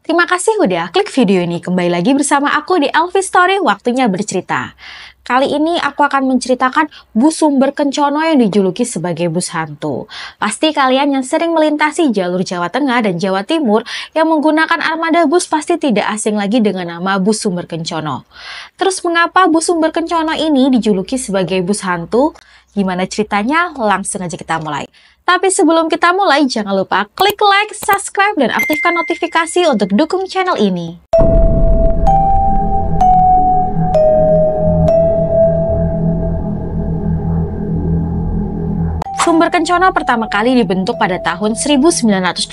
Terima kasih udah klik video ini. Kembali lagi bersama aku di Elvi Story, waktunya bercerita. Kali ini aku akan menceritakan bus Sumber Kencono yang dijuluki sebagai bus hantu. Pasti kalian yang sering melintasi jalur Jawa Tengah dan Jawa Timur yang menggunakan armada bus pasti tidak asing lagi dengan nama bus Sumber Kencono. Terus mengapa bus Sumber Kencono ini dijuluki sebagai bus hantu? Gimana ceritanya? Langsung aja kita mulai. Tapi sebelum kita mulai, jangan lupa klik like, subscribe, dan aktifkan notifikasi untuk dukung channel ini. Sumber Kencono pertama kali dibentuk pada tahun 1981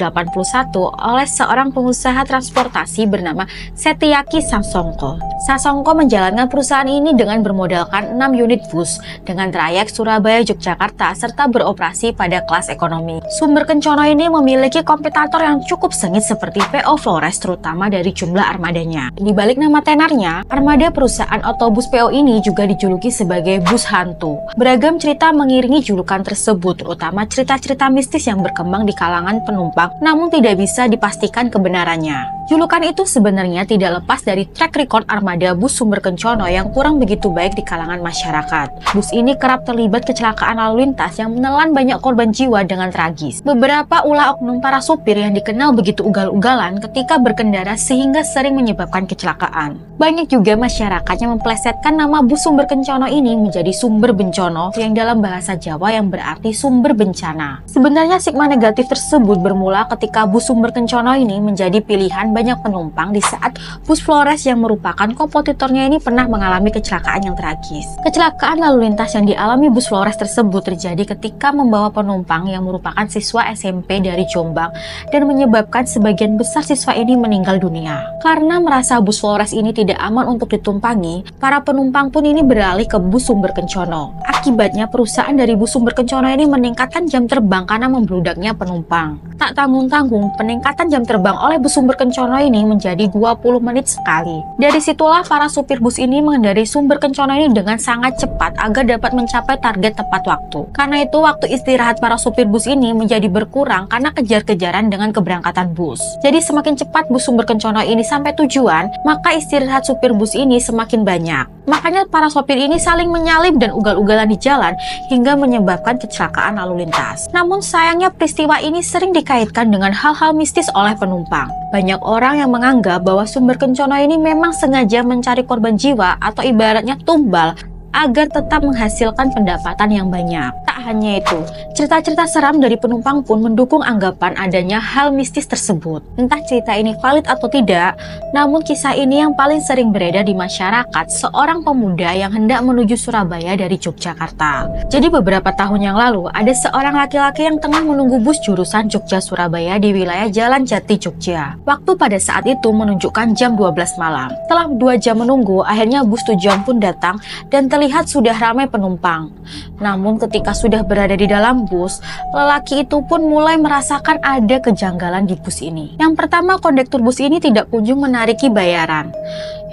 oleh seorang pengusaha transportasi bernama Setiaki Sasongko. Sasongko menjalankan perusahaan ini dengan bermodalkan 6 unit bus dengan trayek Surabaya-Yogyakarta serta beroperasi pada kelas ekonomi. Sumber Kencono ini memiliki kompetitor yang cukup sengit seperti PO Flores, terutama dari jumlah armadanya. Di balik nama tenarnya, armada perusahaan otobus PO ini juga dijuluki sebagai bus hantu. Beragam cerita mengiringi julukan tersebut, terutama cerita-cerita mistis yang berkembang di kalangan penumpang, namun tidak bisa dipastikan kebenarannya. Julukan itu sebenarnya tidak lepas dari track record armada bus Sumber Kencono yang kurang begitu baik di kalangan masyarakat. Bus ini kerap terlibat kecelakaan lalu lintas yang menelan banyak korban jiwa dengan tragis. Beberapa ulah oknum para supir yang dikenal begitu ugal-ugalan ketika berkendara sehingga sering menyebabkan kecelakaan. Banyak juga masyarakat yang memplesetkan nama bus Sumber Kencono ini menjadi Sumber Bencono yang dalam bahasa Jawa yang berarti sumber bencana. Sebenarnya stigma negatif tersebut bermula ketika bus Sumber Kencono ini menjadi pilihan banyak penumpang di saat bus Flores yang merupakan kompetitornya ini pernah mengalami kecelakaan yang tragis. Kecelakaan lalu lintas yang dialami bus Flores tersebut terjadi ketika membawa penumpang yang merupakan siswa SMP dari Jombang dan menyebabkan sebagian besar siswa ini meninggal dunia. Karena merasa bus Flores ini tidak aman untuk ditumpangi, para penumpang pun ini beralih ke bus Sumber Kencono. Akibatnya perusahaan dari bus Sumber Kencono ini meningkatkan jam terbang karena membludaknya penumpang. Tak tanggung-tanggung, peningkatan jam terbang oleh bus Sumber Kencono ini menjadi 20 menit sekali. Dari situlah para supir bus ini mengendarai Sumber Kencono ini dengan sangat cepat agar dapat mencapai target tepat waktu. Karena itu waktu istirahat para supir bus ini menjadi berkurang karena kejar-kejaran dengan keberangkatan bus. Jadi semakin cepat bus Sumber Kencono ini sampai tujuan, maka istirahat supir bus ini semakin banyak. Makanya para sopir ini saling menyalip dan ugal-ugalan di jalan hingga menyebabkan kecelakaan lalu lintas. Namun sayangnya peristiwa ini sering dikaitkan dengan hal-hal mistis oleh penumpang. Banyak orang yang menganggap bahwa Sumber Kencono ini memang sengaja mencari korban jiwa atau ibaratnya tumbal agar tetap menghasilkan pendapatan yang banyak. Tak hanya itu, cerita-cerita seram dari penumpang pun mendukung anggapan adanya hal mistis tersebut. Entah cerita ini valid atau tidak, namun kisah ini yang paling sering beredar di masyarakat, seorang pemuda yang hendak menuju Surabaya dari Yogyakarta. Jadi beberapa tahun yang lalu, ada seorang laki-laki yang tengah menunggu bus jurusan Jogja-Surabaya di wilayah Jalan Jati, Jogja. Waktu pada saat itu menunjukkan jam 12 malam. Setelah 2 jam menunggu, akhirnya bus tujuan pun datang dan terlihat sudah ramai penumpang. Namun ketika sudah berada di dalam bus, lelaki itu pun mulai merasakan ada kejanggalan di bus ini. Yang pertama, kondektur bus ini tidak kunjung menariki bayaran.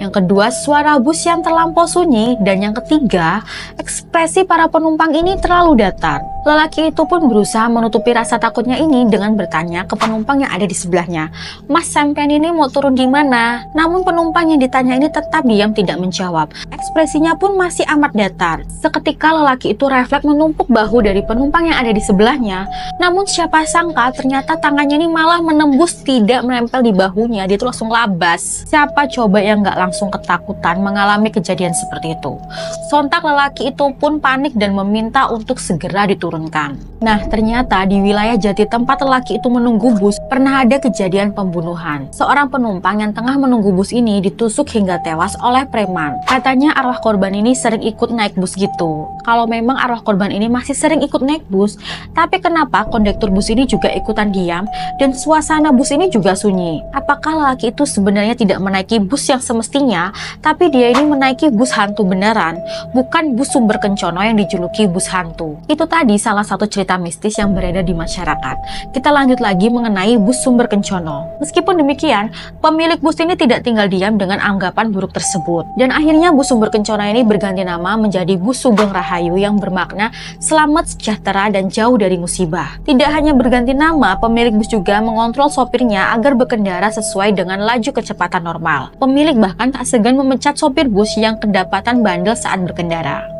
Yang kedua, suara bus yang terlampau sunyi. Dan yang ketiga, ekspresi para penumpang ini terlalu datar. Lelaki itu pun berusaha menutupi rasa takutnya ini dengan bertanya ke penumpang yang ada di sebelahnya, "Mas, sampean ini mau turun di mana?" Namun penumpang yang ditanya ini tetap diam tidak menjawab. Ekspresinya pun masih amat datar. Seketika lelaki itu refleks menumpuk bahu dari penumpang yang ada di sebelahnya. Namun siapa sangka ternyata tangannya ini malah menembus, tidak menempel di bahunya. Dia itu langsung labas. Siapa coba yang nggak langsung ketakutan mengalami kejadian seperti itu? Sontak lelaki itu pun panik dan meminta untuk segera diturunkan. Nah, ternyata di wilayah Jati tempat lelaki itu menunggu bus pernah ada kejadian pembunuhan. Seorang penumpang yang tengah menunggu bus ini ditusuk hingga tewas oleh preman. Katanya arwah korban ini sering ikut naik bus gitu. Kalau memang arwah korban ini masih sering ikut naik bus, tapi kenapa kondektur bus ini juga ikutan diam dan suasana bus ini juga sunyi? Apakah lelaki itu sebenarnya tidak menaiki bus yang semestinya, tapi dia ini menaiki bus hantu beneran, bukan bus Sumber Kencono yang dijuluki bus hantu? Itu tadi jadi salah satu cerita mistis yang beredar di masyarakat. Kita lanjut lagi mengenai bus Sumber Kencono. Meskipun demikian, pemilik bus ini tidak tinggal diam dengan anggapan buruk tersebut. Dan akhirnya bus Sumber Kencono ini berganti nama menjadi bus Sugeng Rahayu yang bermakna selamat, sejahtera, dan jauh dari musibah. Tidak hanya berganti nama, pemilik bus juga mengontrol sopirnya agar berkendara sesuai dengan laju kecepatan normal. Pemilik bahkan tak segan memecat sopir bus yang kedapatan bandel saat berkendara.